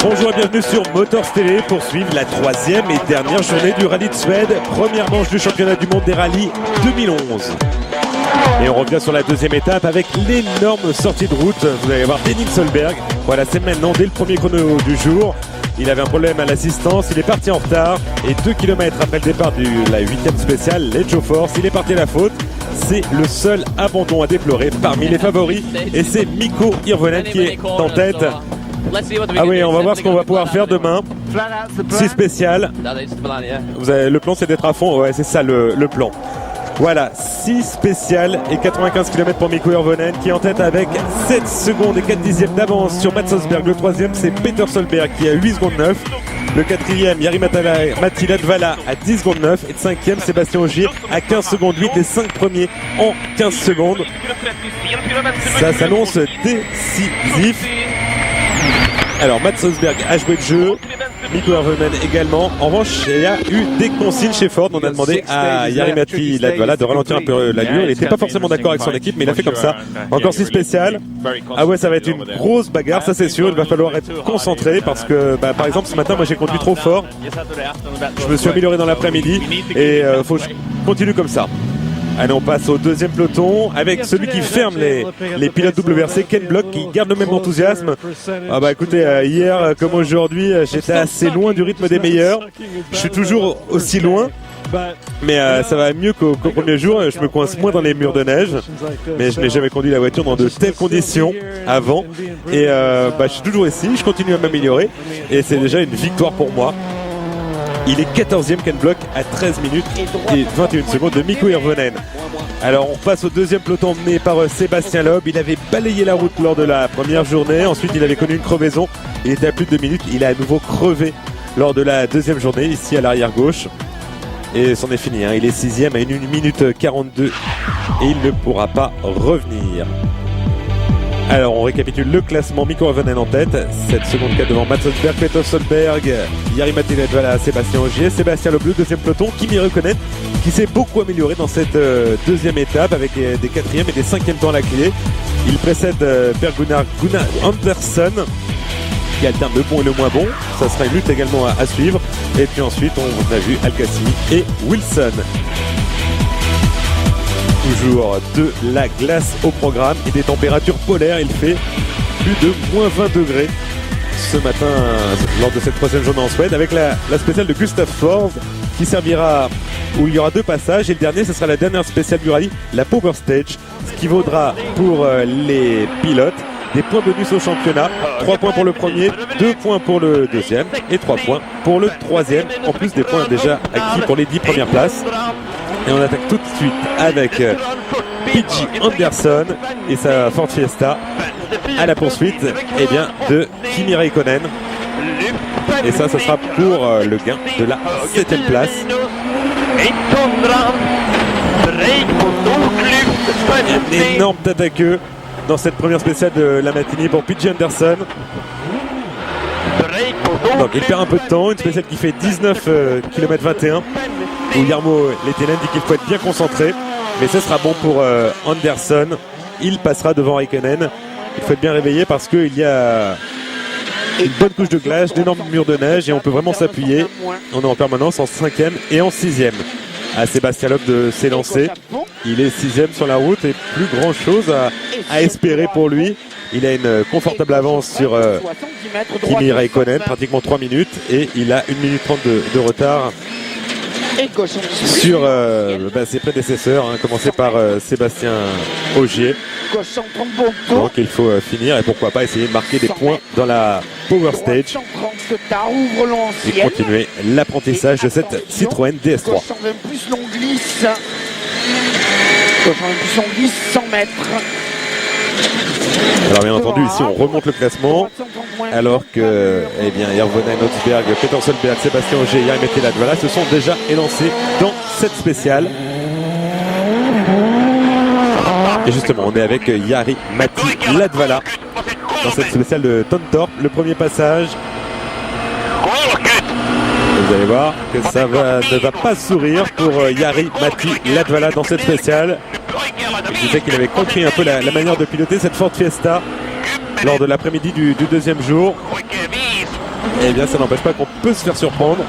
Bonjour et bienvenue sur Motors Télé pour suivre la troisième et dernière journée du Rallye de Suède, première manche du championnat du monde des rallyes 2011. Et on revient sur la deuxième étape avec l'énorme sortie de route. Vous allez voir Henning Solberg. Voilà, c'est maintenant dès le premier chrono du jour. Il avait un problème à l'assistance, il est parti en retard. Et 2 km après le départ de la 8e spéciale, l'Edge of Force, il est parti à la faute. C'est le seul abandon à déplorer parmi les favoris. Et c'est Mikko Hirvonen qui est en tête. Ah oui, on va voir ce qu'on va pouvoir faire demain. 6 spéciales. Vous avez, le plan c'est d'être à fond. Ouais, c'est ça le plan. Voilà, 6 spéciales et 95 km pour Mikko Hirvonen qui est en tête avec 7 secondes et 4 dixièmes d'avance sur Mats Solberg. Le troisième c'est Peter Solberg qui a 8 secondes 9. Le quatrième Jari-Matti Latvala à 10 secondes 9. Et le cinquième Sébastien Ogier à 15 secondes 8. Les 5 premiers en 15 secondes. Ça s'annonce décisif. Alors Mats Solberg a joué le jeu, Mikko Hirvonen également. En revanche, il y a eu des consignes chez Ford. On a demandé à Jari-Matti Latvala de ralentir un peu l'allure. Il n'était pas forcément d'accord avec son équipe, mais il a fait comme ça. Encore 6 spéciales. Ah ouais, ça va être une grosse bagarre, ça c'est sûr. Il va falloir être concentré parce que, par exemple, ce matin, moi j'ai conduit trop fort. Je me suis amélioré dans l'après-midi et faut que je continue comme ça. Allez, on passe au deuxième peloton avec celui qui ferme les pilotes WRC, Ken Block, qui garde le même enthousiasme. Ah bah écoutez, hier comme aujourd'hui, j'étais assez loin du rythme des meilleurs. Je suis toujours aussi loin, mais ça va mieux qu'au premier jour. Je me coince moins dans les murs de neige, mais je n'ai jamais conduit la voiture dans de telles conditions avant. Et je suis toujours ici, je continue à m'améliorer et c'est déjà une victoire pour moi. Il est 14e Ken Block à 13 minutes et 21 secondes de Mikko Hirvonen. Alors on passe au deuxième peloton mené par Sébastien Loeb. Il avait balayé la route lors de la première journée. Ensuite il avait connu une crevaison. Il était à plus de 2 minutes. Il a à nouveau crevé lors de la deuxième journée ici à l'arrière gauche. Et c'en est fini. Il est 6e à 1 minute 42 et il ne pourra pas revenir. Alors on récapitule le classement. Mikko Hirvonen en tête, 7 secondes 4 devant Mats Solberg, Peter Solberg, Jari-Matti Latvala, Sébastien Ogier, Sébastien Loeb, deuxième peloton, Kimi Räikkönen qui s'est beaucoup amélioré dans cette deuxième étape avec des 4e et des 5e temps à la clé. Il précède Per-Gunnar Andersson qui alterne le bon et le moins bon. Ça sera une lutte également à suivre. Et puis ensuite on a vu Alcassi et Wilson. Toujours de la glace au programme et des températures polaires. Il fait plus de moins 20 degrés ce matin lors de cette troisième journée en Suède avec la spéciale de Gustav Ford qui servira où il y aura 2 passages et le dernier ce sera la dernière spéciale du rallye, la Power Stage, ce qui vaudra pour les pilotes des points bonus au championnat, 3 points pour le premier, 2 points pour le deuxième et 3 points pour le troisième, en plus des points déjà acquis pour les 10 premières places. Et on attaque tout de suite avec P.J. Anderson et sa Ford Fiesta à la poursuite de Kimi Räikkönen. Et ça sera pour le gain de la 7e place. Un énorme tête à queue dans cette première spéciale de la matinée pour P.J. Anderson. Donc il perd un peu de temps, une spéciale qui fait 19 km 21 où Jarmo Lehtinen dit qu'il faut être bien concentré, mais ce sera bon pour Anderson. Il passera devant Räikkönen. Il faut être bien réveillé parce qu'il y a une bonne couche de glace, d'énormes murs de neige et on peut vraiment s'appuyer. On est en permanence en 5e et en 6e. À Sébastien Loeb de s'élancer. Il est 6e sur la route et plus grand chose à espérer pour lui. Il a une confortable avance sur Kimi Räikkönen, pratiquement 3 minutes, et il a 1 minute 30 de retard sur ses prédécesseurs, commencé par Sébastien Ogier. Donc il faut finir et pourquoi pas essayer de marquer des points dans la Power Stage et continuer l'apprentissage de cette Citroën DS3. Alors bien entendu ici on remonte le classement alors que Hirvonen, Osberg, Peter Solberg, Sébastien Ogier et Jari-Matti Latvala se sont déjà élancés dans cette spéciale. Et justement on est avec Jari-Matti Latvala dans cette spéciale de Tontorp. Le premier passage, vous allez voir que ça ne va pas sourire pour Jari-Matti Latvala dans cette spéciale. Il disait qu'il avait compris un peu la manière de piloter cette Ford Fiesta. lors de l'après-midi du deuxième jour. Eh bien, ça n'empêche pas qu'on peut se faire surprendre.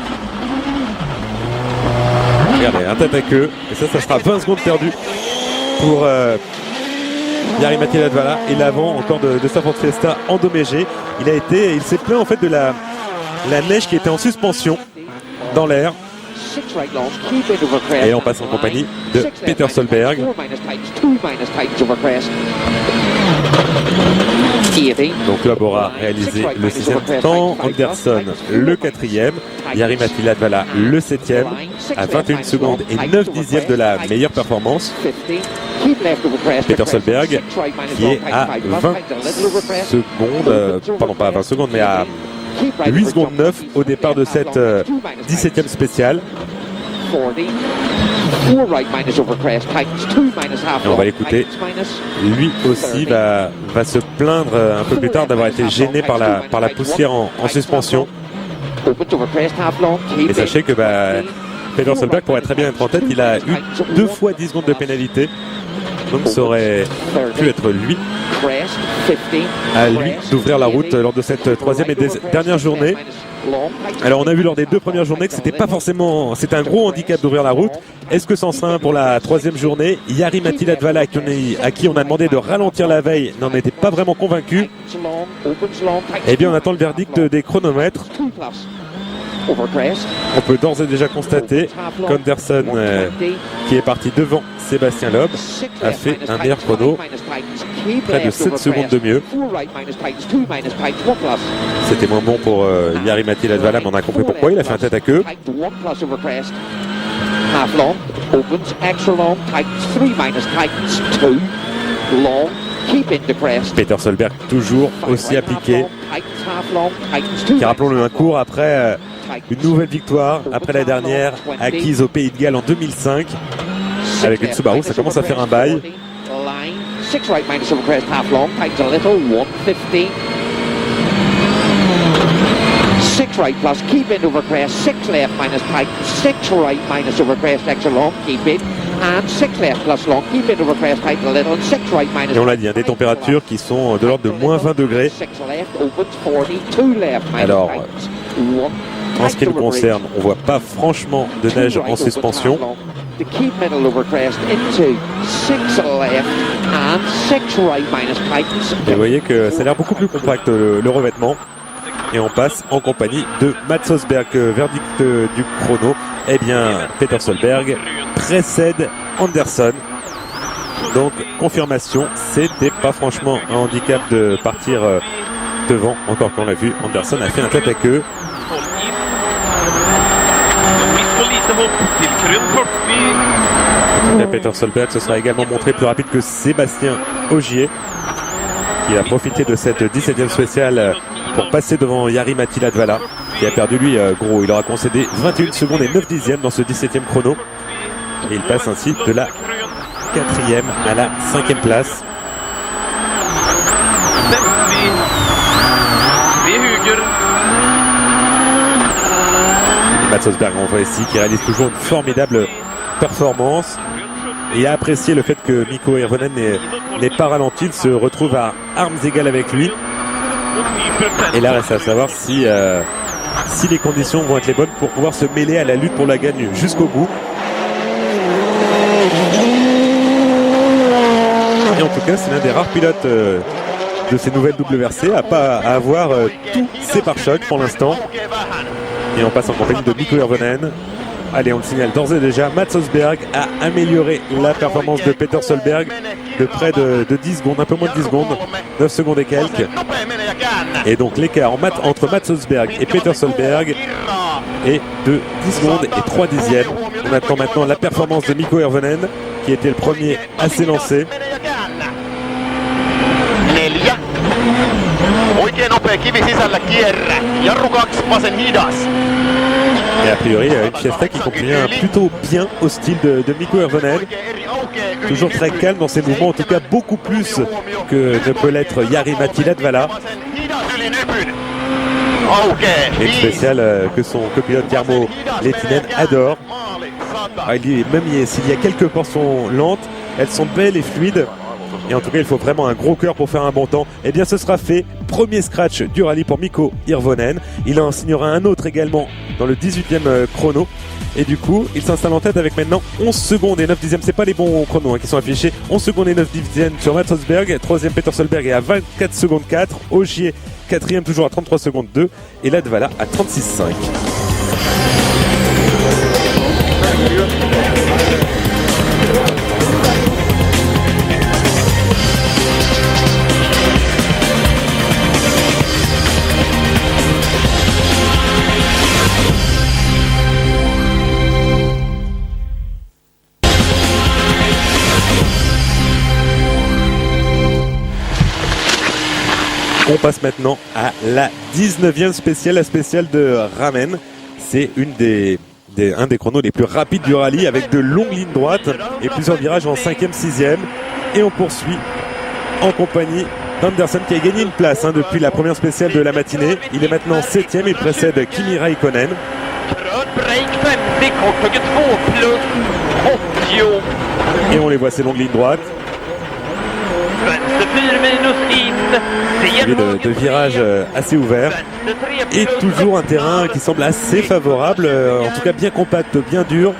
Regardez, un tête à queue. Et ça sera 20 secondes perdues pour Jari-Matti Latvala. Et l'avant encore de Stafford Fiesta endommagé. Il s'est plaint en fait de la neige qui était en suspension dans l'air. Et on passe en compagnie de Peter Solberg. Donc Loeb aura réalisé le 6e temps, Anderson le 4e, Jari-Matti Latvala le 7e à 21 secondes et 9 dixièmes de la meilleure performance. Peter Solberg qui est à 20 secondes, pardon pas à 20 secondes mais à 8 secondes 9 au départ de cette 17e spéciale. Et on va l'écouter. Lui aussi va se plaindre un peu plus tard d'avoir été gêné par la poussière en suspension. Et sachez que Peter Solberg pourrait très bien être en tête. Il a eu 2 fois 10 secondes de pénalité. Donc ça aurait pu être lui d'ouvrir la route lors de cette 3e et dernière journée. Alors on a vu lors des 2 premières journées que c'était un gros handicap d'ouvrir la route. Est-ce que c'en sera un pour la 3e journée? Jari-Matti Latvala à qui on a demandé de ralentir la veille n'en était pas vraiment convaincu. Eh bien on attend le verdict des chronomètres. On peut d'ores et déjà constater qu'Anderson, qui est parti devant Sébastien Loeb, a fait un meilleur chrono, près de 7 secondes de mieux. C'était moins bon pour Jari-Matti Latvala, mais on a compris pourquoi. Il a fait un tête à queue. Peter Solberg toujours aussi appliqué, qui, rappelons-le, un cours après une nouvelle victoire, après la dernière acquise au Pays de Galles en 2005 avec une Subaru. Ça commence à faire un bail. Right plus, keep in over crest, 6 left minus tight, 6 right minus over crest extra long, keep in, and 6 left plus long, keep in over crest tight a little, 6 right minus. Et on l'a dit, des températures qui sont de l'ordre de moins 20 degrés. Alors, en ce qui nous concerne, on voit pas franchement de neige en suspension. Et vous voyez que ça a l'air beaucoup plus compact le revêtement. Et on passe en compagnie de Mats Solberg. Verdict du chrono. Eh bien, Peter Solberg précède Anderson. Donc, confirmation, c'était pas franchement un handicap de partir devant. Encore qu'on l'a vu, Anderson a fait un tête à queue. Peter Solberg se sera également montré plus rapide que Sébastien Ogier, qui a profité de cette 17e spéciale pour passer devant Jari-Matti Latvala, qui a perdu lui gros. Il aura concédé 21 secondes et 9 dixièmes dans ce 17e chrono. Et il passe ainsi de la 4e à la 5e place. Mats Solberg, on voit ici, qui réalise toujours une formidable performance. Et a apprécié le fait que Mikko Hirvonen n'ait pas ralenti. Il se retrouve à armes égales avec lui. Et là, reste à savoir si les conditions vont être les bonnes pour pouvoir se mêler à la lutte pour la gagne jusqu'au bout. Et en tout cas, c'est l'un des rares pilotes de ces nouvelles WRC à avoir tous ses pare-chocs pour l'instant. Et on passe en compagnie de Mikko Hirvonen. Allez, on le signale d'ores et déjà, Mats Solberg a amélioré la performance de Peter Solberg de près de 10 secondes, un peu moins de 10 secondes, 9 secondes et quelques. Et donc l'écart entre Mats Solberg et Peter Solberg est de 10 secondes et 3 dixièmes. On attend maintenant la performance de Mikko Hirvonen, qui était le premier à s'élancer. Et a priori, une Fiesta qui convient plutôt bien au style de Mikko Hirvonen. Toujours très calme dans ses mouvements, en tout cas beaucoup plus que ne peut l'être Jari-Matti Latvala. Et une spéciale que son copilote Jarmo Lehtinen adore. Même s'il y a quelques portions lentes, elles sont belles et fluides. Et en tout cas, il faut vraiment un gros cœur pour faire un bon temps. Eh bien, ce sera fait. Premier scratch du rallye pour Mikko Hirvonen. Il en signera un autre également dans le 18e chrono. Et du coup, il s'installe en tête avec maintenant 11 secondes et 9 dixièmes. C'est pas les bons chronos qui sont affichés. 11 secondes et 9 dixièmes sur Mats Rosberg. Troisième, Peter Solberg est à 24 secondes 4. Ogier, quatrième, toujours à 33 secondes 2. Et Latvala à 36,5. On passe maintenant à la 19e spéciale, la spéciale de Ramen. C'est un des chronos les plus rapides du rallye avec de longues lignes droites et plusieurs virages en 5e, 6e. Et on poursuit en compagnie d'Anderson qui a gagné une place depuis la première spéciale de la matinée. Il est maintenant 7e, il précède Kimi Räikkönen. Et on les voit ces longues lignes droites. De virages assez ouverts et toujours un terrain qui semble assez favorable, en tout cas bien compact, bien dur,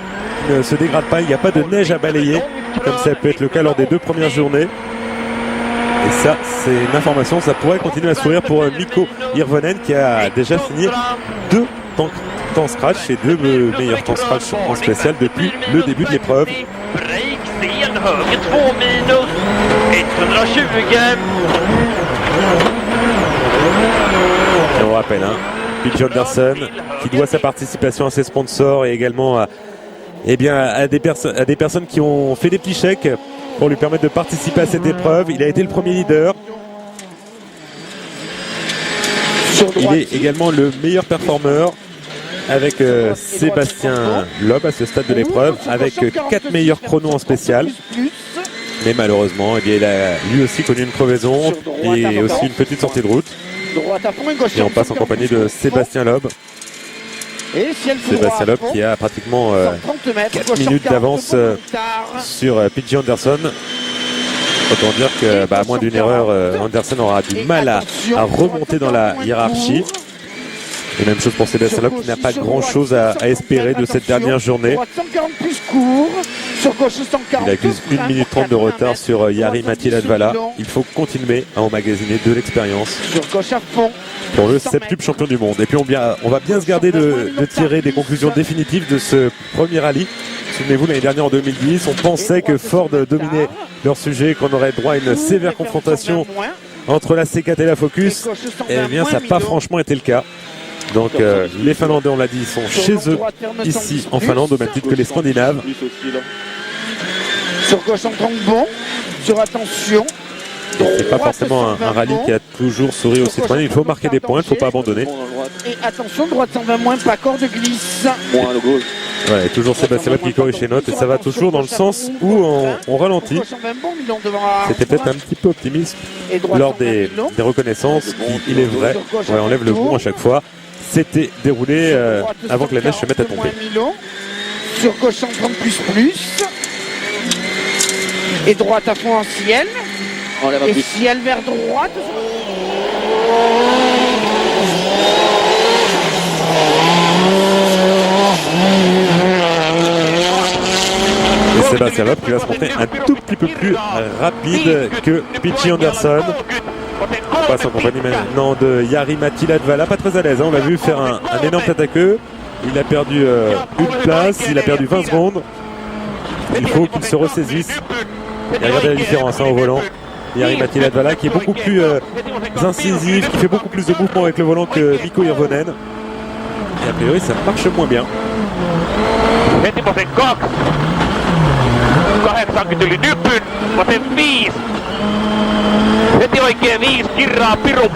qui ne se dégrade pas, il n'y a pas de neige à balayer comme ça peut être le cas lors des 2 premières journées. Et ça, c'est une information, ça pourrait continuer à sourire pour Mikko Hirvonen qui a déjà signé 2 temps scratch et 2 meilleurs temps scratch en spécial depuis le début de l'épreuve. Et on rappelle, P.J. Anderson qui doit sa participation à ses sponsors et également à des personnes qui ont fait des petits chèques pour lui permettre de participer à cette épreuve. Il a été le premier leader. Il est également le meilleur performeur avec Sébastien Loeb à ce stade de l'épreuve avec 4 meilleurs chronos en spécial. Mais malheureusement, il a lui aussi connu une crevaison et aussi une petite sortie de route. Et on passe en compagnie de Sébastien Loeb. Sébastien Loeb qui a pratiquement 4 minutes d'avance sur P.J. Anderson. Autant dire que à moins d'une erreur, Anderson aura du mal à remonter dans la hiérarchie. Et même chose pour Sébastien Loeb qui n'a pas grand chose à espérer de cette dernière journée. Il accuse 1 minute 30 de retard sur Jari-Matti Latvala. Il faut continuer à emmagasiner de l'expérience pour le septuple champion du monde. Et puis on va bien se garder de tirer des conclusions définitives de ce premier rallye. Souvenez-vous, l'année dernière en 2010, on pensait que Ford dominait leur sujet, qu'on aurait droit à une sévère confrontation entre la C4 et la Focus. Et bien ça n'a pas franchement été le cas. Donc les Finlandais, on l'a dit, sont chez eux ici en Finlande au même titre que les Scandinaves. Sur gauche en trompe bon, sur attention. C'est pas forcément un rallye qui a toujours souri aux citoyens. Il faut marquer des points, il ne faut pas abandonner. Et attention, droite 120 moins, pas corde glisse. Ouais, toujours Sébastien Loeb qui corrige ses notes et ça va toujours dans le sens où on ralentit. C'était peut-être un petit peu optimiste lors des reconnaissances qui, il est vrai, enlève le bout à chaque fois. C'était déroulé avant que la neige se mette à tomber. Sur gauche en 30 plus. Et droite à fond en ciel. Et ciel vers droite. Et Sébastien Loeb qui va se montrer un tout petit peu plus rapide que P.J. Anderson. On passe en compagnie maintenant de Jari-Matti Latvala, pas très à l'aise. On l'a vu faire un énorme tête à queue. Il a perdu une place, il a perdu 20 secondes. Il faut qu'il se ressaisisse. Et regardez la différence au volant. Jari-Matti Latvala qui est beaucoup plus incisif, qui fait beaucoup plus de mouvements avec le volant que Mikko Hirvonen. Et a priori ça marche moins bien.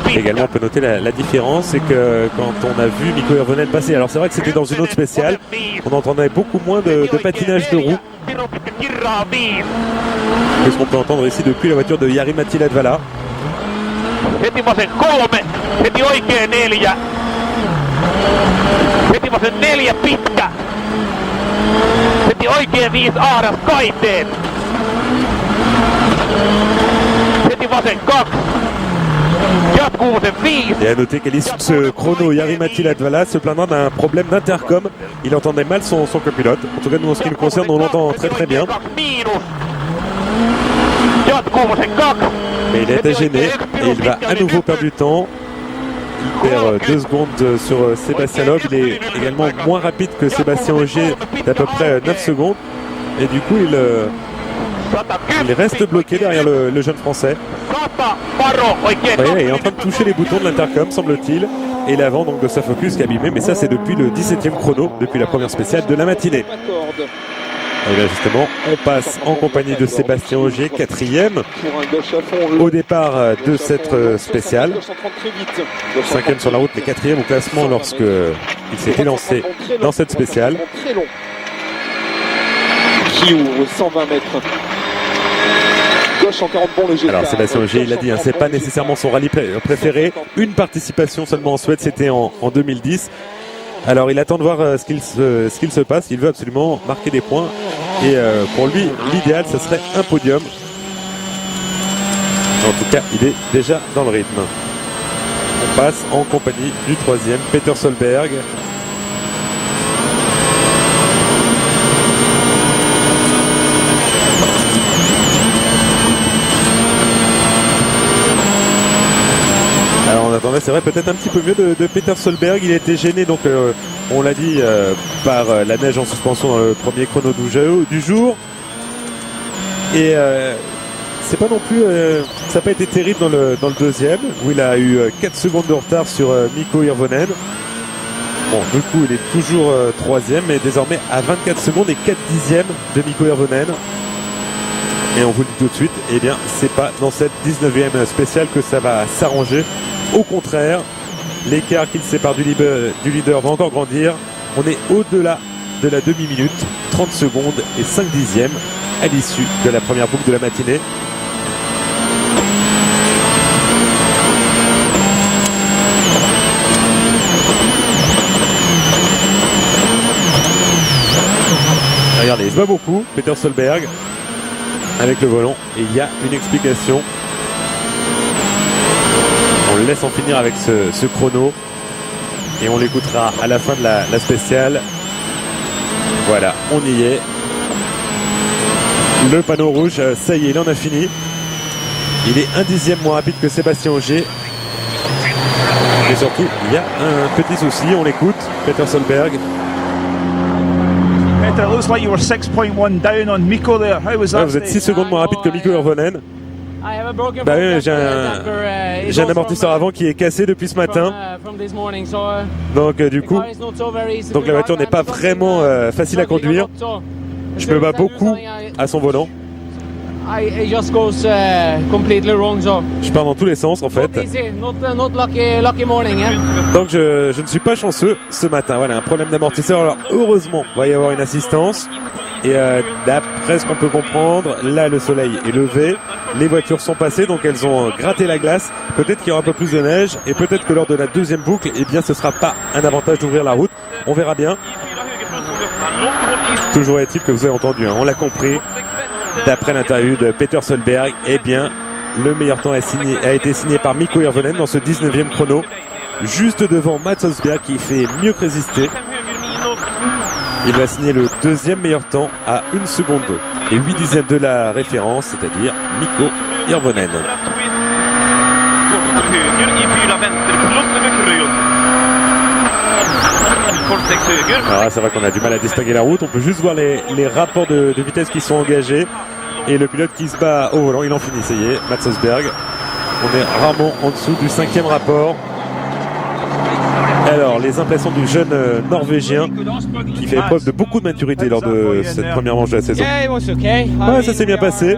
Également on peut noter la différence, c'est que quand on a vu Mikko Hirvonen passer, alors c'est vrai que c'était dans une autre spéciale, on entendait beaucoup moins de patinage de roue que ce qu'on peut entendre ici depuis la voiture de Jari-Matti Latvala. Et à noter qu'à l'issue de ce chrono, Jari-Matti Latvala se plaindra d'un problème d'intercom. Il entendait mal son copilote. En tout cas, nous, en ce qui nous concerne, on l'entend très très bien. Mais il était gêné et il va à nouveau perdre du temps. Il perd 2 secondes sur Sébastien Loeb. Il est également moins rapide que Sébastien Ogier d'à peu près 9 secondes. Et du coup, il reste bloqué derrière le jeune français. Vous voyez, il est en train de toucher les boutons de l'intercom, semble-t-il. Et l'avant donc de sa Focus qui est abîmé. Mais ça, c'est depuis le 17e chrono, depuis la première spéciale de la matinée. Et là, justement, on passe en compagnie de Sébastien Ogier, 4e au départ de cette spéciale. 5e sur la route, mais 4e au classement lorsqu'il s'était lancé dans cette spéciale. Qui ouvre 120 mètres. Gauche en 40 bons léger. Alors Sébastien Ogier, il a dit, hein, c'est pas nécessairement son rallye préféré. Une participation seulement en Suède, c'était en 2010. Alors il attend de voir ce qu'il se passe. Il veut absolument marquer des points. Et pour lui, l'idéal, ce serait un podium. En tout cas, il est déjà dans le rythme. On passe en compagnie du 3e, Peter Solberg. Alors on attendait, c'est vrai, peut-être un petit peu mieux de Peter Solberg. Il a été gêné, donc on l'a dit, par la neige en suspension dans le premier chrono du jour. Et c'est pas non plus, ça n'a pas été terrible dans le deuxième, où il a eu 4 secondes de retard sur Mikko Hirvonen. Bon, du coup, il est toujours 3e, mais désormais à 24 secondes et 4 dixièmes de Mikko Hirvonen. Et on vous le dit tout de suite, eh bien, c'est pas dans cette 19e spéciale que ça va s'arranger. Au contraire, l'écart qui le sépare du leader va encore grandir. On est au-delà de la demi-minute, 30 secondes et 5 dixièmes à l'issue de la première boucle de la matinée. Regardez, il se bat beaucoup, Peter Solberg, avec le volant, et il y a une explication. On le laisse en finir avec ce chrono et on l'écoutera à la fin de la spéciale. Voilà, on y est. Le panneau rouge, ça y est, il en a fini. Il est 1 dixième moins rapide que Sébastien Ogier. Et surtout, il y a un petit souci, on l'écoute, Peter Solberg. Peter, it looks like you were 6.1 down on Mikko there. How was that? Vous êtes 6 secondes moins rapide que Mikko Hirvonen. Bah oui, j'ai un amortisseur avant qui est cassé depuis ce matin. Donc du coup, la voiture n'est pas vraiment facile à conduire. Je me bats beaucoup à son volant. Je pars dans tous les sens en fait. Donc je ne suis pas chanceux ce matin. Voilà, un problème d'amortisseur. Alors heureusement, il va y avoir une assistance. Et d'après ce qu'on peut comprendre, là le soleil est levé, les voitures sont passées, donc elles ont gratté la glace. Peut-être qu'il y aura un peu plus de neige et peut-être que lors de la deuxième boucle, eh bien ce sera pas un avantage d'ouvrir la route. On verra bien. Toujours est-il que vous avez entendu, hein, on l'a compris, d'après l'interview de Peter Solberg, eh bien le meilleur temps a été signé par Mikko Hirvonen dans ce 19e chrono, juste devant Mats Osberg qui fait mieux que résister. Il va signer le deuxième meilleur temps à 1 seconde et 8 dixièmes de la référence, c'est-à-dire Mikko Hirvonen. Alors c'est vrai qu'on a du mal à distinguer la route, on peut juste voir les rapports de vitesse qui sont engagés et le pilote qui se bat au volant, il en finit, ça y est, Mats Osberg. On est rarement en dessous du 5e rapport. Alors, les impressions du jeune Norvégien qui fait preuve de beaucoup de maturité lors de cette première manche de la saison. Ouais, ça s'est bien passé.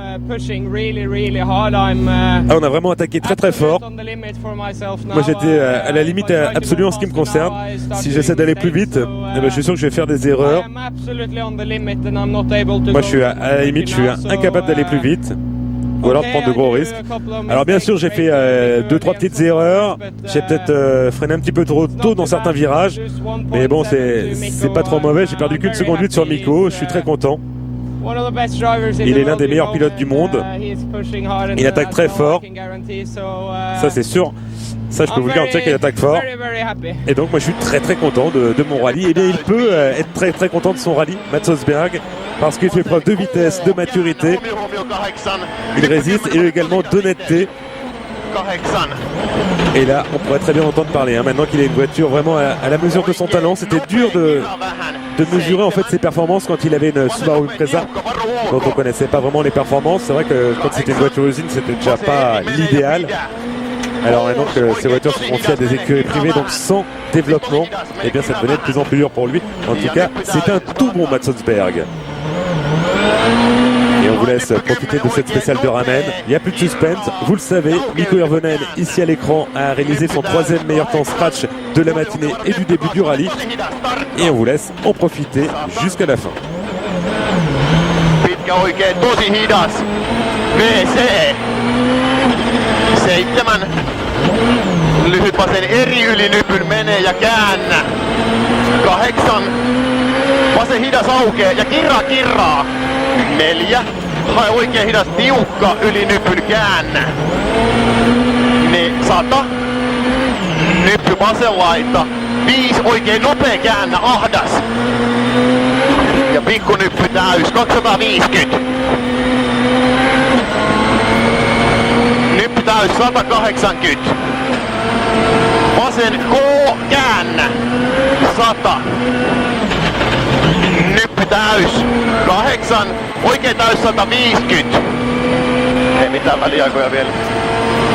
On a vraiment attaqué très très fort. Moi j'étais à la limite absolue en ce qui me concerne. Si j'essaie d'aller plus vite, eh ben, je suis sûr que je vais faire des erreurs. Moi je suis à la limite, je suis incapable d'aller plus vite. Ou alors de prendre de gros risques. Alors bien sûr j'ai fait 2-3 petites erreurs. J'ai peut-être freiné un petit peu trop tôt dans certains virages. Mais bon c'est pas trop mauvais. J'ai perdu qu'une seconde 8 sur Mikko. Je suis très content. Il est l'un des meilleurs pilotes du monde. Il attaque très fort. Ça c'est sûr. Ça je peux vous garantir qu'il attaque fort. Et donc moi je suis très très content de mon rallye. Et bien il peut être très très content de son rallye, Mats Rosberg, parce qu'il fait preuve de vitesse, de maturité. Il résiste et également d'honnêteté. Et là, on pourrait très bien entendre parler. Maintenant qu'il a une voiture vraiment à la mesure de son talent, c'était dur de mesurer en fait ses performances quand il avait une Subaru Impreza, dont on connaissait pas vraiment les performances. C'est vrai que quand c'était une voiture usine, c'était déjà pas l'idéal. Alors maintenant que ces voitures sont confiées à des écuries privées, donc sans développement, et bien ça devenait de plus en plus dur pour lui. En tout cas, c'est un tout bon Mats Rosberg. Et on vous laisse profiter de cette spéciale de Ramen. Il n'y a plus de suspense, vous le savez. Mikko Hirvonen, ici à l'écran, a réalisé son 3e meilleur temps scratch de la matinée et du début du rallye. Et on vous laisse en profiter jusqu'à la fin. Pitkä oikein, tosi hidas. WC. 7. Lyhyt vasen eri yli nypyn menee ja käännä. 8. Vasen hidas aukee ja kirraa. 4. Hae oikein hidas tiukka yli nypyn käännä. 100. Nyppy vasen laita. 5 oikein nopea käännä ahdas. Ja pikkunyppy täys 250. Nyppy täys 180. Vasen K käännä 100. Nyppy täys 8. Oikein täys 150. Ei mitään väliaikoja vielä.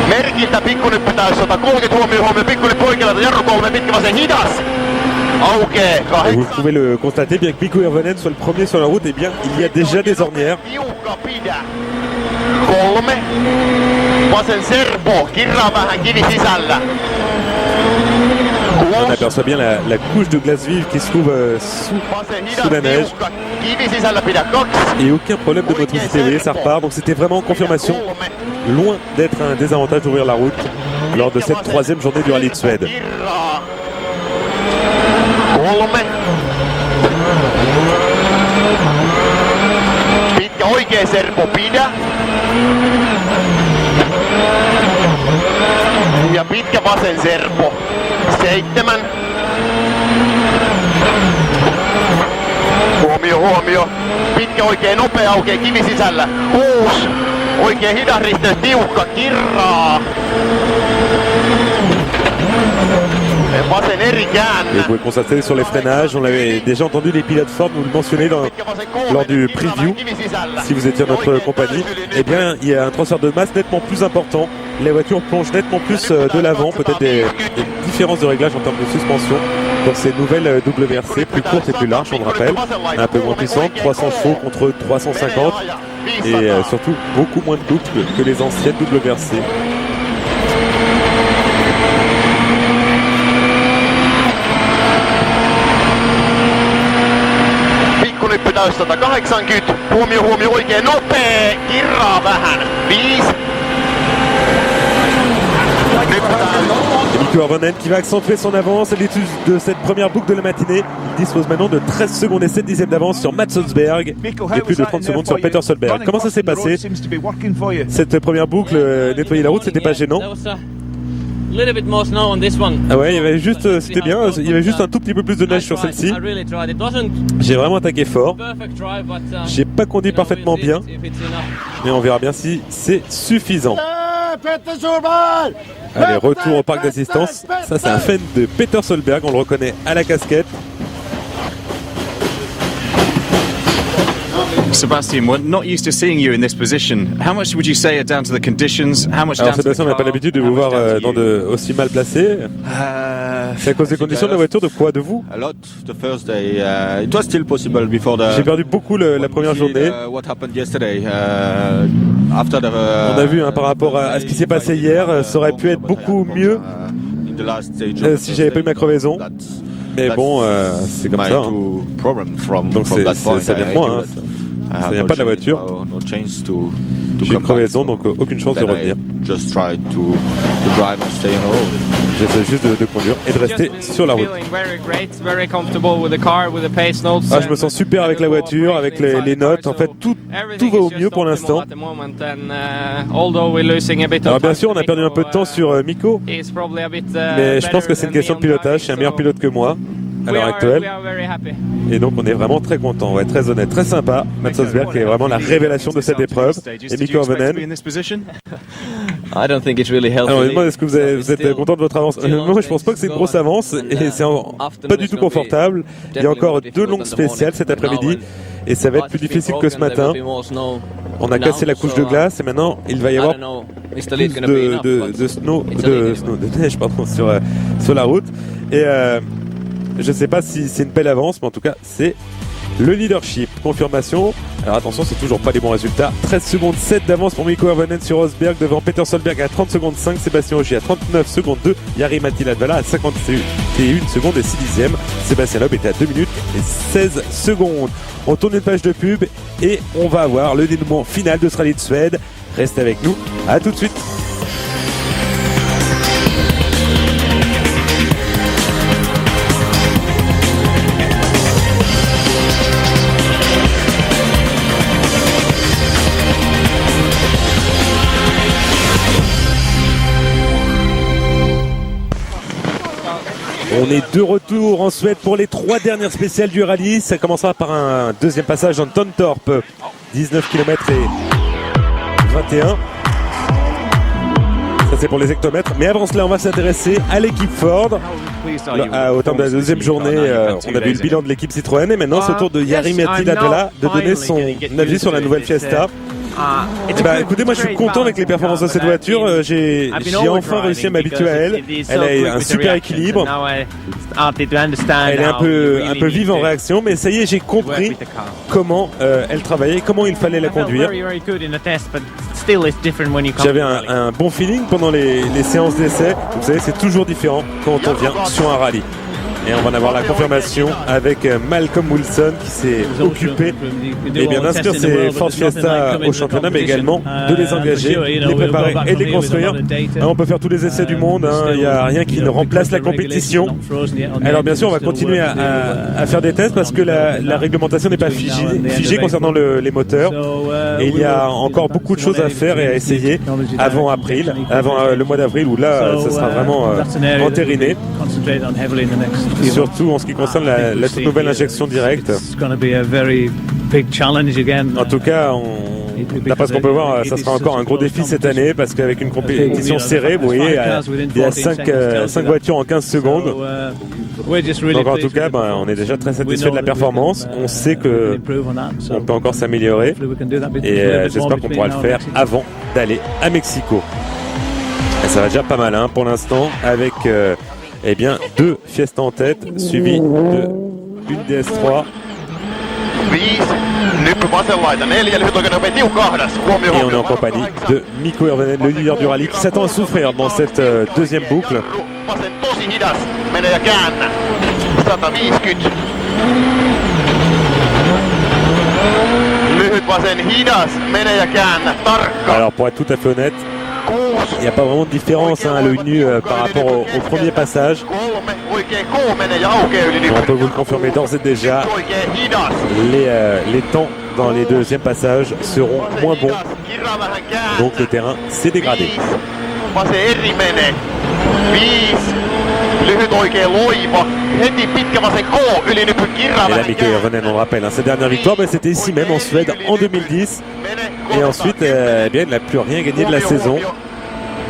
Merkintä pikkunyppy täys 130. Huomio pikkunyppy oikealta jarru 3 pitkä vasen hidas. Aukee 8. Vous pouvez le constater, bien que Mikko Hirvonen soit le premier sur la route, et bien il y a déjà des ornières. 3. Vasen serpo, kirraa vähän kivi sisällä. On aperçoit bien la couche de glace vive qui se trouve sous la neige. Et aucun problème de motricité, vous voyez, ça repart. Donc c'était vraiment en confirmation, loin d'être un désavantage d'ouvrir la route lors de cette 3e journée du rallye de Suède. Pitkä oikea serpo pidä. Ja pitkä vasen serpo. 7. Huomio. Pitkä oikein nopea aukee kivi sisällä. 6. Oikein hidas risteys tiukka kirraa. Vasen eri käännä. Et vous pouvez constater sur les freinages, on l'avait déjà entendu les pilotes Ford nous le mentionner lors du preview, si vous étiez notre compagnie. Eh bien, il y a un transfert de masse nettement plus important. Les voitures plongent nettement plus de l'avant, peut-être des différences de réglage en termes de suspension pour ces nouvelles WRC plus courtes et plus larges, on le rappelle, un peu moins puissantes, 300 chevaux contre 350 et surtout beaucoup moins de couple que les anciennes WRC. Pikkunyppy täys 180. Huomio oikein nopea. Kirraa vähän. 5. Mikko Hirvonen qui va accentuer son avance à l'issue de cette première boucle de la matinée. Il dispose maintenant de 13 secondes et 7 dixièmes d'avance sur Mats Rosberg et plus de 30 secondes sur Peter Solberg. Comment ça s'est passé? Cette première boucle, nettoyer la route, c'était pas gênant? Ah ouais, il y avait juste, c'était bien, il y avait juste un tout petit peu plus de neige sur celle-ci. J'ai vraiment attaqué fort. J'ai pas conduit parfaitement bien, mais on verra bien si c'est suffisant. Allez, retour au parc d'assistance. Ça, c'est un fan de Peter Solberg, on le reconnaît à la casquette. Sebastian, we're not used to seeing you in this position. How much would you say are down to the conditions? How much Alors down to the Sébastien, on n'a pas car? l'habitude de vous voir aussi mal placé. C'est à cause des conditions de la voiture, de quoi? De vous? A lot the first day. It was still possible before the. J'ai perdu beaucoup la première journée. What happened yesterday? After the. On a vu par rapport à ce qui s'est passé hier, ça aurait pu être beaucoup mieux si j'avais pas eu ma crevaison. Mais bon, c'est comme ça. Hein. Donc ça vient de moi. Hein. Ça vient pas de la voiture. to J'ai une come back. crevaison, donc aucune chance de Then revenir. I just try to drive and stay on the road. J'essaie juste de conduire et de rester sur la route. Ah, je me sens super avec la voiture, avec les notes. En fait, tout va au mieux pour l'instant. Alors bien sûr, on a perdu un peu de temps sur Mikko, mais je pense que c'est une question de pilotage. C'est un meilleur pilote que moi à l'heure actuelle. Et donc on est vraiment très content, ouais, très honnête, très sympa. Mats Rosberg qui est vraiment la révélation de cette épreuve. Et Mikko Hovinen. I don't think it's really healthy. Alors, moi, est-ce que vous êtes content de votre avance? Moi, je pense pas que c'est une grosse avance et c'est pas du tout confortable. Il y a encore 2 longues spéciales cet après-midi et ça va être plus difficile que ce matin. On a cassé la couche de glace et maintenant il va y avoir plus de neige pardon, sur la route. Et je sais pas si c'est une belle avance, mais en tout cas, c'est le leadership. Confirmation. Alors attention, c'est toujours pas les bons résultats. 13 secondes 7 d'avance pour Mikko Hovinen sur Rosberg devant Peter Solberg à 30 secondes 5, Sébastien Ogier à 39 secondes 2, Jari-Matti Latvala à 51 secondes et 6 dixièmes. Sébastien Loeb était à 2 minutes et 16 secondes. On tourne une page de pub et on va avoir le dénouement final de ce rallye de Suède. Reste avec nous, à tout de suite. On est de retour en Suède pour les 3 dernières spéciales du rallye. Ça commencera par un deuxième passage dans Tontorp, 19 km et 21. Ça c'est pour les hectomètres. Mais avant cela, on va s'intéresser à l'équipe Ford. Au terme de la deuxième journée, on a vu le bilan de l'équipe Citroën. Et maintenant, c'est au tour de Jari-Matti Latvala de donner son avis sur la nouvelle Fiesta. Écoutez, moi je suis content avec les performances de cette voiture. J'ai enfin réussi à m'habituer à elle. Elle a un super équilibre. Elle est un peu vive en réaction, mais ça y est, j'ai compris comment elle travaillait, comment il fallait la conduire. J'avais un bon feeling pendant les séances d'essai. Vous savez, c'est toujours différent quand on vient sur un rallye. Et on va en avoir la confirmation avec Malcolm Wilson qui s'est occupé d'inscrire ces Ford Fiesta au championnat, mais également de les engager, les préparer et les construire. On peut faire tous les essais du monde, il n'y a rien qui ne remplace la compétition. Alors bien sûr, on va continuer à faire des tests parce que la réglementation n'est pas figée concernant les moteurs. Et il y a encore beaucoup de choses à faire et à essayer avant le mois d'avril où là, ça sera vraiment entériné. Surtout en ce qui concerne la toute nouvelle injection directe. En tout cas, d'après ce qu'on peut voir, ça sera encore un gros défi cette année parce qu'avec une compétition serrée, vous voyez, il y a 5 voitures en 15 secondes. Donc en tout cas, on est déjà très satisfait de la performance. On sait qu'on peut encore s'améliorer et j'espère qu'on pourra le faire avant d'aller à Mexico. Et ça va déjà pas mal pour l'instant avec 2 Fiesta en tête, suivi d'une DS3. Et on est en compagnie de Mikko Hovinen, le leader du rallye, qui s'attend à souffrir dans cette deuxième boucle. Alors pour être tout à fait honnête, il n'y a pas vraiment de différence à l'œil nu par rapport au premier passage. On peut vous le confirmer d'ores et déjà, les temps dans les deuxièmes passages seront moins bons. Donc le terrain s'est dégradé. Et là, Mikko Hovinen, on le rappelle, sa dernière victoire, c'était ici même en Suède en 2010. Et ensuite, il n'a plus rien gagné de la saison.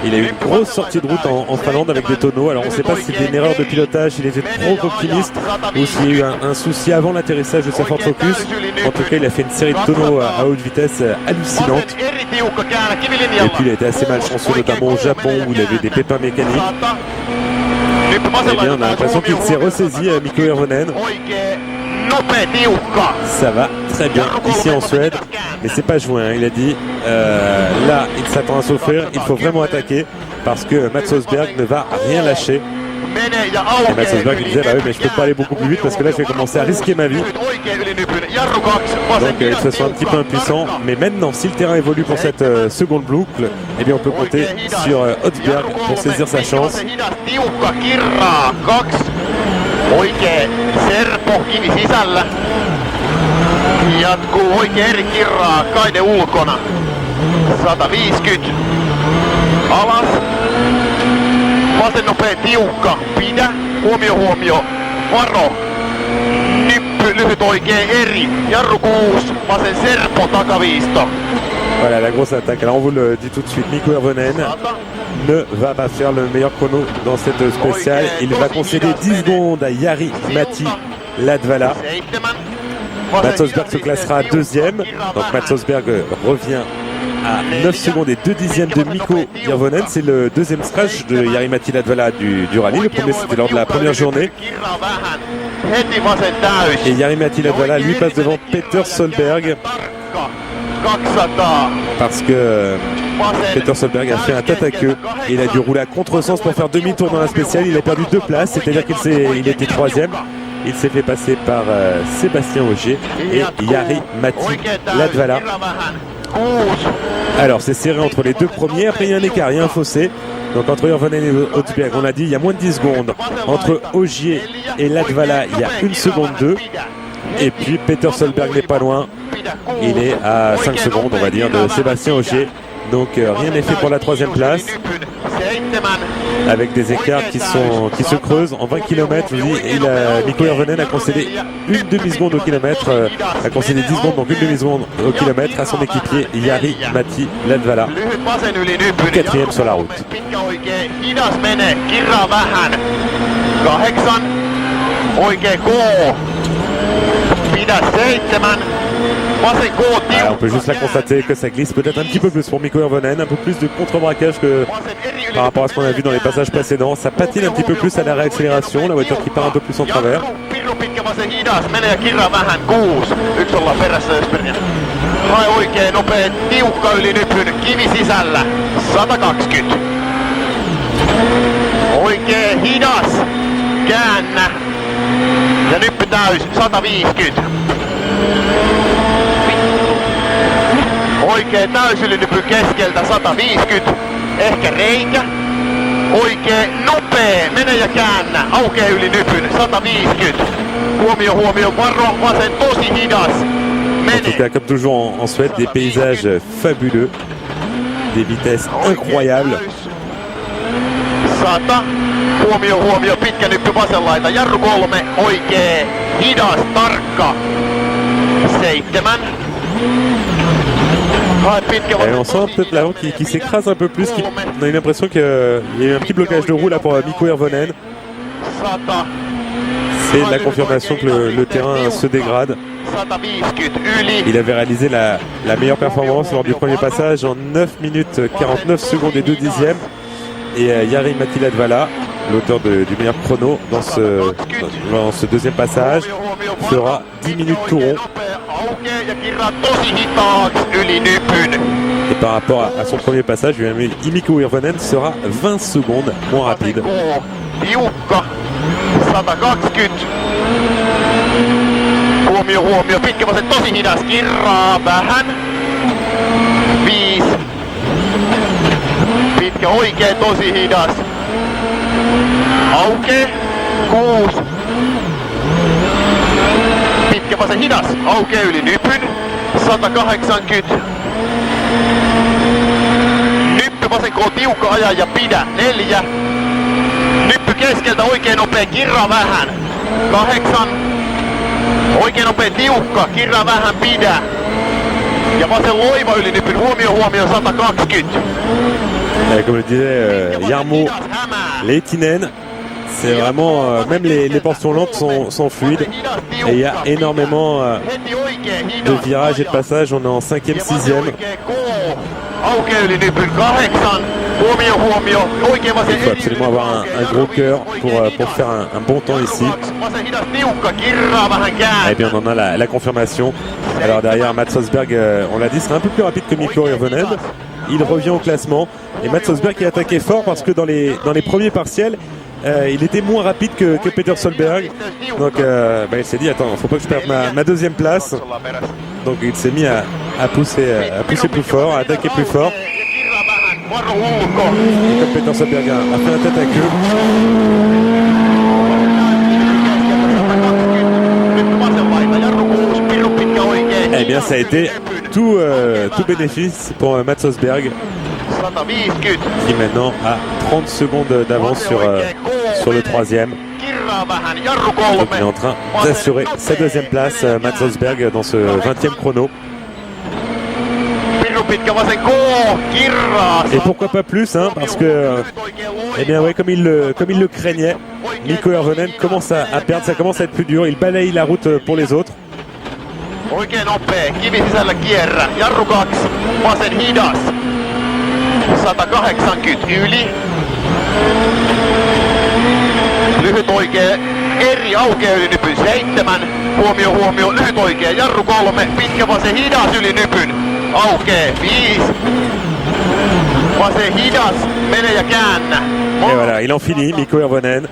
Il a eu une grosse sortie de route en Finlande avec des tonneaux. Alors on ne sait pas si c'était une erreur de pilotage, il était trop optimiste ou s'il y a eu un souci avant l'atterrissage de sa Ford Focus. En tout cas, il a fait une série de tonneaux à haute vitesse hallucinante. Et puis il a été assez malchanceux, notamment au Japon où il avait des pépins mécaniques. On a l'impression qu'il s'est ressaisi à Mikko Hovinen. Ça va très bien ici en Suède, mais c'est pas joué. Il a dit là, il s'attend à souffrir. Il faut vraiment attaquer parce que Mats Rosberg ne va rien lâcher. Et Mats Rosberg il disait oui, mais je peux pas aller beaucoup plus vite parce que là je vais commencer à risquer ma vie. Donc ils se sont un petit peu impuissants. Mais maintenant, si le terrain évolue pour cette seconde boucle, eh bien on peut compter sur Hotsberg pour saisir sa chance. Tiukka kirraa, 2. Oikee serpo kivi sisällä. Jatkuu oikee eri kirraa, Kaide ulkona. 150. Alas. Vasen nopea tiukka, pidä. Huomio. Varo. Nyppy lyhyt oikee eri. Jarru 6. Vasen serpo takaviisto. Voilà la grosse attaque. Alors on vous le dit tout de suite, Mikko Hirvonen ne va pas faire le meilleur chrono dans cette spéciale. Il va concéder 10 secondes à Jari Matti Latvala. Mats Østberg se classera deuxième. Donc Mats Østberg revient à 9 secondes et 2 dixièmes de Mikko Hirvonen. C'est le deuxième scratch de Jari Matti Latvala du rallye. Le premier c'était lors de la première journée. Et Jari Matti Latvala lui passe devant Peter Solberg. Parce que Peter Solberg a fait un tête à queue et il a dû rouler à contresens pour faire demi-tour dans la spéciale. Il a perdu 2 places, c'est-à-dire qu'il était 3e. Il s'est fait passer par Sébastien Ogier et Jari Matti Latvala. Alors c'est serré entre les deux premiers, après il y a un écart, il y a un fossé. Donc entre Hirvonen et Hotsberg, on l'a dit, il y a moins de 10 secondes. Entre Ogier et Latvala, il y a 1 seconde 2. Et puis Peter Solberg n'est pas loin. Il est à 5 secondes, on va dire, de Sébastien Ogier. Donc rien n'est fait pour la 3e place. Avec des écarts qui se creusent en 20 km. Mikko Hirvonen a concédé une demi-seconde au kilomètre, a concédé 10 secondes, donc une demi-seconde au kilomètre à son équipier Jari Matti Latvala, 4e sur la route. Alors on peut juste la constater que ça glisse peut-être un petit peu plus pour Mikko Hirvonen, un peu plus de contre-braquage que par rapport à ce qu'on a vu dans les passages précédents. Ça patine un petit peu plus à la réaccélération, la voiture qui part un peu plus en travers. Ja nyppy täys, 150. Oikee täysilinypy keskeltä, 150. Ehkä reikä. Oikee nopee, mene ja käännä. Aukee yli nypyn, 150. Huomio, varo, vasen tosi hidas. En tout cas, comme toujours en Suède, des paysages fabuleux, des vitesses incroyables. 100. Huomio, pitkä nyppy vasenlaita. Jarru 3, oikee, hidas, tarkka. 7. Et on sent peut-être l'avant qui s'écrase un peu plus. On a eu l'impression qu'il y a eu un petit blocage de roue là pour Mikko Hirvonen. C'est la confirmation que le terrain se dégrade. Il avait réalisé la meilleure performance lors du premier passage en 9 minutes 49 secondes et 2 dixièmes. Et Jari Matti Latvala, l'auteur du meilleur chrono dans ce deuxième passage, fera 10 minutes tout rond. Et par rapport à son premier passage, Mikko Hirvonen sera 20 secondes moins rapide. Huomio, pitkä vasen tosi hidas, kirraa vähän. 5. Pitkä oikee tosi hidas. Aukee. 6. Pitkä vasen hidas, aukee yli nypyn. 180. Nyppy vasen koo tiukka aja ja pidä. 4. Nyppy keskeltä oikein nopea, kirraa vähän. 8. Oikein nopea tiukka, kirraa vähän, pidä. Ja vasen loiva yli nypyn, huomio, 120. Comme le disait Jarmo Lehtinen, c'est vraiment, même les portions lentes sont fluides. Et il y a énormément de virages et de passages. On est en 5e, 6e. Il faut absolument avoir un gros cœur pour faire un bon temps ici. Et bien on en a la confirmation. Alors derrière Mats Østberg, on l'a dit, sera un peu plus rapide que Mikko Hirvonen. Il revient au classement. Et Mats Østberg qui a attaqué fort parce que dans les premiers partiels, il était moins rapide que Peter Solberg. Donc il s'est dit attends, faut pas que je perde ma deuxième place. Donc il s'est mis à pousser plus fort, à attaquer plus fort. Et comme Peter Solberg a fait la tête à queue. Eh bien ça a été tout bénéfice pour Mats Rosberg qui maintenant a 30 secondes d'avance sur le troisième. Donc il est en train d'assurer sa deuxième place, Mats Rosberg, dans ce 20e chrono. Et pourquoi pas plus, hein, parce que eh bien ouais, comme il le craignait, Mikko Hirvonen commence à perdre, ça commence à être plus dur, il balaye la route pour les autres. Oikein nopea, kivi sisällä kierrä, jarru 2, vasen hidas, 180 yli. Lyhyt oikea, eri aukea yli nypyn 7, huomio, lyhyt oikea, jarru 3, pitkä vasen hidas yli nypyn, aukee 5, vasen hidas, mene ja käännä. Et voilà, il en finit, Mikko Hirvonen,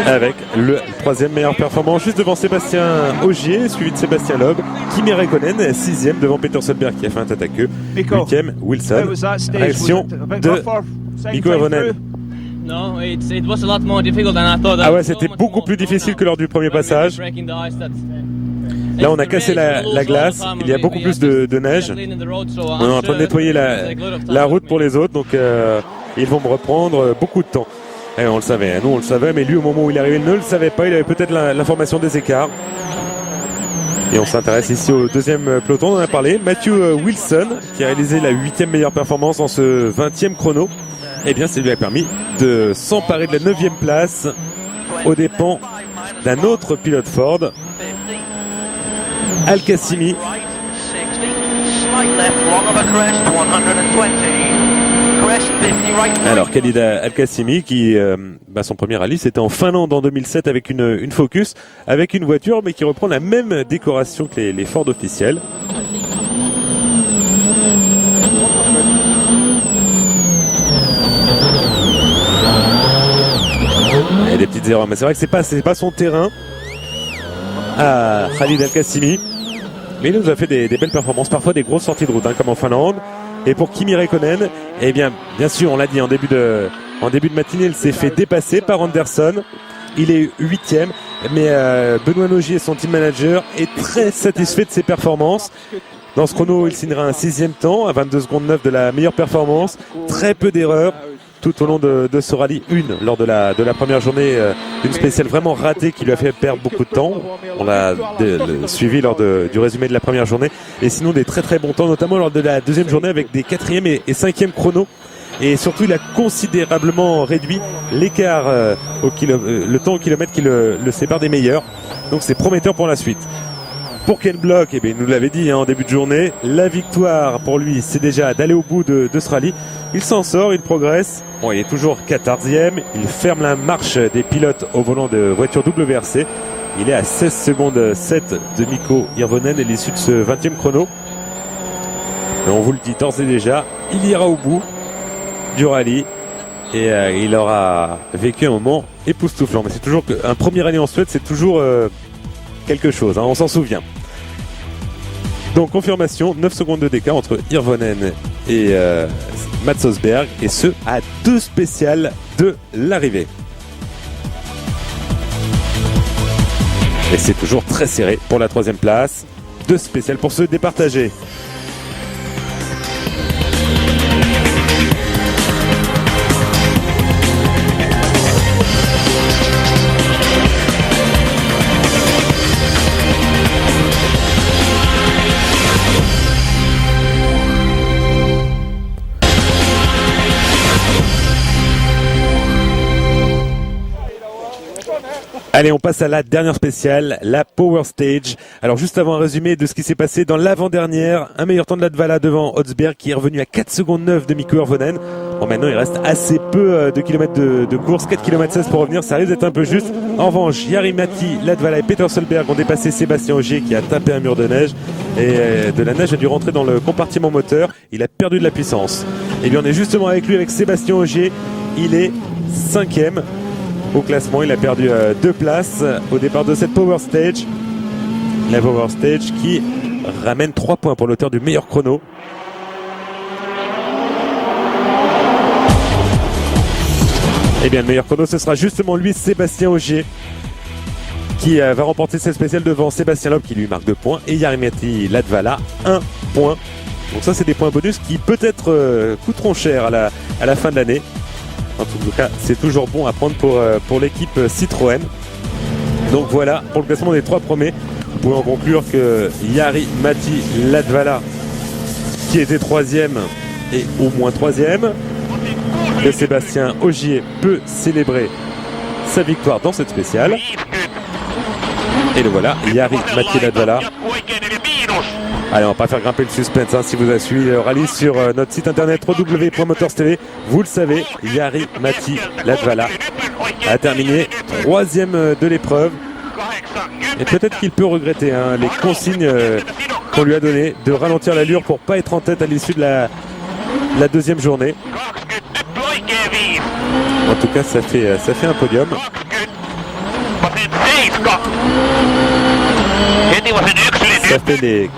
avec le troisième meilleure performance, juste devant Sébastien Ogier, suivi de Sébastien Loeb, Kimi Räikkönen, 6e devant Peter Solberg qui a fait un tête à queue, 8e Wilson. Réaction de Mikko Hirvonen. Ah ouais, c'était beaucoup plus difficile que lors du premier passage. Là, on a cassé la glace, il y a beaucoup plus de neige. On est en train de nettoyer la route pour les autres, donc ils vont me reprendre beaucoup de temps. Et on le savait, nous on le savait, mais lui au moment où il est arrivé, il ne le savait pas, il avait peut-être l'information des écarts. Et on s'intéresse ici au deuxième peloton, on en a parlé. Matthew Wilson, qui a réalisé la 8e meilleure performance dans ce 20e chrono. Eh bien, ça lui a permis de s'emparer de la 9e place aux dépens d'un autre pilote Ford, Al Qassimi. Alors Khalid Al Qassimi qui son premier rallye c'était en Finlande en 2007 avec une Focus, avec une voiture mais qui reprend la même décoration que les Ford officiels. Il y a des petites erreurs mais c'est vrai que c'est pas son terrain à Khalid Al Qassimi, mais il nous a fait des belles performances, parfois des grosses sorties de route comme en Finlande. Et pour Kimi Räikkönen, eh bien sûr, on l'a dit en début de matinée, il s'est fait dépasser par Anderson. Il est 8e, mais Benoît Nogier, son team manager, est très satisfait de ses performances. Dans ce chrono, il signera un 6e temps, à 22 secondes 9 de la meilleure performance. Très peu d'erreurs tout au long de ce rallye. Une lors de la première journée, une spéciale vraiment ratée qui lui a fait perdre beaucoup de temps. On l'a suivi lors du résumé de la première journée. Et sinon des très très bons temps, notamment lors de la deuxième journée avec des 4e et 5e chronos. Et surtout il a considérablement réduit l'écart le temps au kilomètre qui le sépare des meilleurs. Donc c'est prometteur pour la suite. Pour Ken Block, eh bien, il nous l'avait dit en début de journée, la victoire pour lui c'est déjà d'aller au bout de ce rallye. Il s'en sort, il progresse. Bon, il est toujours 14e. Il ferme la marche des pilotes au volant de voiture WRC. Il est à 16 secondes 7 de Mikko Hirvonen à l'issue de ce 20e chrono. Et on vous le dit d'ores et déjà, il ira au bout du rallye. Et il aura vécu un moment époustouflant. Mais c'est toujours un premier rallye en Suède, c'est toujours quelque chose, hein, on s'en souvient. Donc confirmation, 9 secondes de d'écart entre Hirvonen et Mats Rosberg, et ce à 2 spéciales de l'arrivée. Et c'est toujours très serré pour la 3e place. 2 spéciales pour se départager. Allez, on passe à la dernière spéciale, la Power Stage. Alors juste avant un résumé de ce qui s'est passé dans l'avant-dernière, un meilleur temps de Latvala devant Hotsberg qui est revenu à 4 secondes 9 de Mikko Hirvonen. Bon, maintenant il reste assez peu de kilomètres de course, 4 km 16 pour revenir, ça risque d'être un peu juste. En revanche, Jari-Matti, Latvala et Peter Solberg ont dépassé Sébastien Ogier qui a tapé un mur de neige, et de la neige a dû rentrer dans le compartiment moteur, il a perdu de la puissance. Et bien on est justement avec lui, avec Sébastien Ogier. il est 5e au classement. Il a perdu 2 places au départ de cette Power Stage. La Power Stage qui ramène 3 points pour l'auteur du meilleur chrono. Et bien le meilleur chrono, ce sera justement lui, Sébastien Ogier, qui va remporter cette spéciale devant Sébastien Loeb qui lui marque 2 points et Jari-Matti Latvala 1 point. Donc ça c'est des points bonus qui peut-être coûteront cher à la fin de l'année. En tout cas c'est toujours bon à prendre pour l'équipe Citroën. Donc voilà pour le classement des 3 premiers. Vous pouvez en conclure que Jari-Matti Latvala, qui était 3e, est au moins 3e. Que Sébastien Ogier peut célébrer sa victoire dans cette spéciale. Et le voilà, Jari-Matti Latvala. Allez, on va pas faire grimper le suspense, hein. Si vous avez suivi le rallye sur notre site internet www.motors.tv, vous le savez, Jari-Matti Latvala a terminé 3e de l'épreuve. Et peut-être qu'il peut regretter les consignes qu'on lui a données de ralentir l'allure pour pas être en tête à l'issue de la deuxième journée. En tout cas, ça fait un podium. Ça fait les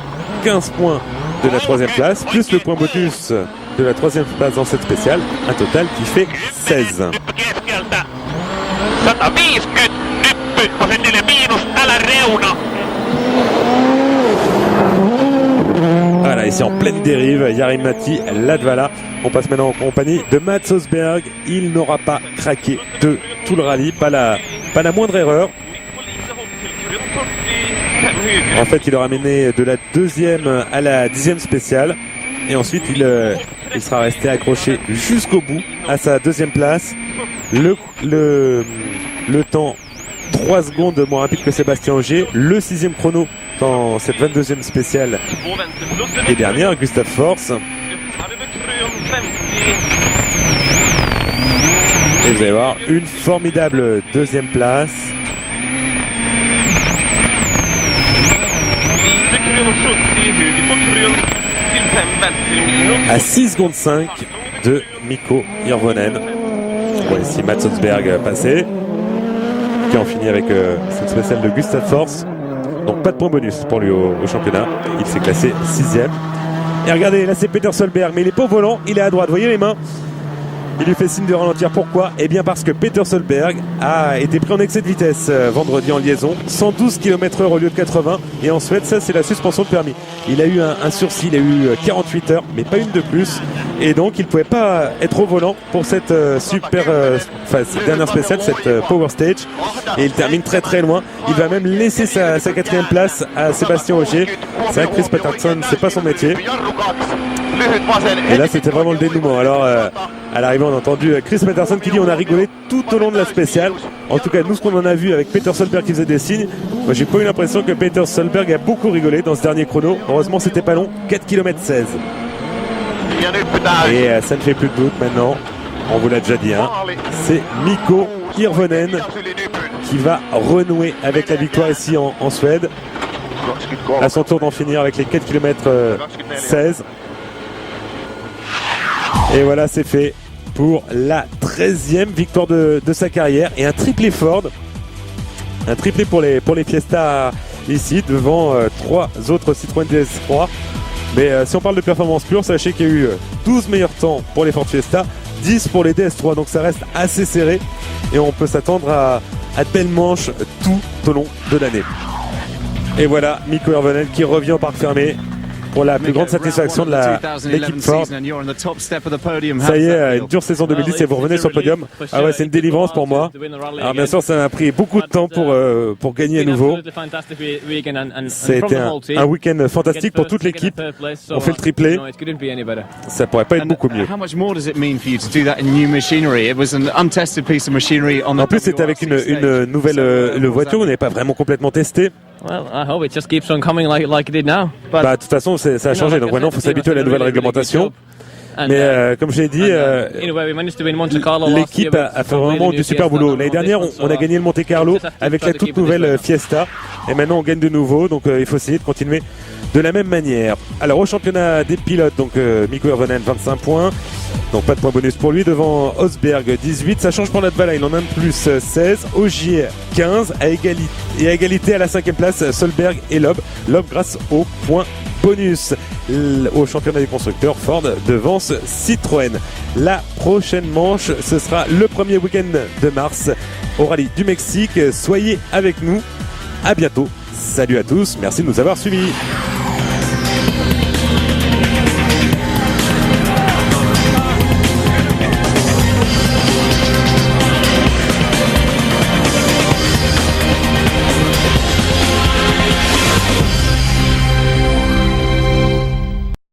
15 points de la 3e place, plus le point bonus de la 3e place dans cette spéciale. Un total qui fait 16. Voilà, ici en pleine dérive, Jari-Matti Latvala. On passe maintenant en compagnie de Mats Osberg. Il n'aura pas craqué de tout le rallye, pas la moindre erreur. En fait, il aura mené de la 2e à la 10e spéciale. Et ensuite, il sera resté accroché jusqu'au bout à sa 2e place. Le temps 3 secondes moins rapide que Sébastien Ogier. Le 6e chrono dans cette 22e spéciale et dernière, Gustav Force. Et vous allez voir une formidable 2e place. À 6 secondes 5 de Mikko Hirvonen. On voit ici Mats Osberg passé, qui en finit avec cette spéciale de Gustav Force. Donc pas de point bonus pour lui au championnat. Il s'est classé 6e. Et regardez, là c'est Peter Solberg, mais il est pas au volant, il est à droite. Voyez les mains. Il lui fait signe de ralentir. Pourquoi ? Eh bien parce que Peter Solberg a été pris en excès de vitesse vendredi en liaison. 112 km/h au lieu de 80. Et en Suède, ça c'est la suspension de permis. Il a eu un sursis, il a eu 48 heures, mais pas une de plus. Et donc il ne pouvait pas être au volant pour cette cette dernière spéciale, cette Power Stage. Et il termine très très loin. Il va même laisser sa 4e place à Sébastien Ogier. C'est vrai que Chris Patterson, c'est pas son métier. Et là c'était vraiment le dénouement. Alors à l'arrivée on a entendu Chris Patterson qui dit on a rigolé tout au long de la spéciale. En tout cas nous ce qu'on en a vu avec Peter Solberg qui faisait des signes, moi j'ai pas eu l'impression que Peter Solberg a beaucoup rigolé dans ce dernier chrono. Heureusement c'était pas long, 4 km 16. Et ça ne fait plus de doute maintenant, on vous l'a déjà dit, c'est Mikko Hirvonen qui va renouer avec la victoire ici en Suède. À son tour d'en finir avec les 4 km 16. Et voilà, c'est fait pour la 13e victoire de sa carrière et un triplé Ford. Un triplé pour les Fiesta ici devant 3 autres Citroën DS3. Mais si on parle de performance pure, sachez qu'il y a eu 12 meilleurs temps pour les Ford Fiesta, 10 pour les DS3. Donc ça reste assez serré et on peut s'attendre à de belles manches tout au long de l'année. Et voilà, Mikko Hirvonen qui revient au parc fermé pour la plus grande satisfaction de l'équipe Ford. Ça y est, une dure saison 2010 et vous revenez sur le podium. Ah ouais, c'est une délivrance pour moi. Alors bien sûr, ça m'a pris beaucoup de temps pour gagner à nouveau. Ça a été un week-end fantastique pour toute l'équipe. On fait le triplé. Ça pourrait pas être beaucoup mieux. En plus, c'était avec une nouvelle voiture. On n'avait pas vraiment complètement testé. Well, I hope it just keeps on coming like it did now. Bah, de toute façon, ça a changé. Donc maintenant, il faut s'habituer à la nouvelle réglementation. And, Mais comme je l'ai dit, anyway, we managed to win Monte Carlo last l'équipe year a fait vraiment du super boulot. L'année dernière, on a gagné le Monte Carlo avec la toute nouvelle Fiesta. Et maintenant, on gagne de nouveau. Donc, il faut essayer de continuer de la même manière. Alors, au championnat des pilotes, donc Mikko Hirvonen, 25 points. Donc, pas de points bonus pour lui. Devant Osberg, 18. Ça change pour Latvala. Il en a un de plus, 16. Ogier, 15. À égalité à la 5e place, Solberg et Loeb. Loeb grâce aux points bonus. Au championnat des constructeurs, Ford devance Citroën. La prochaine manche, ce sera le premier week-end de mars au Rallye du Mexique. Soyez avec nous. À bientôt. Salut à tous. Merci de nous avoir suivis.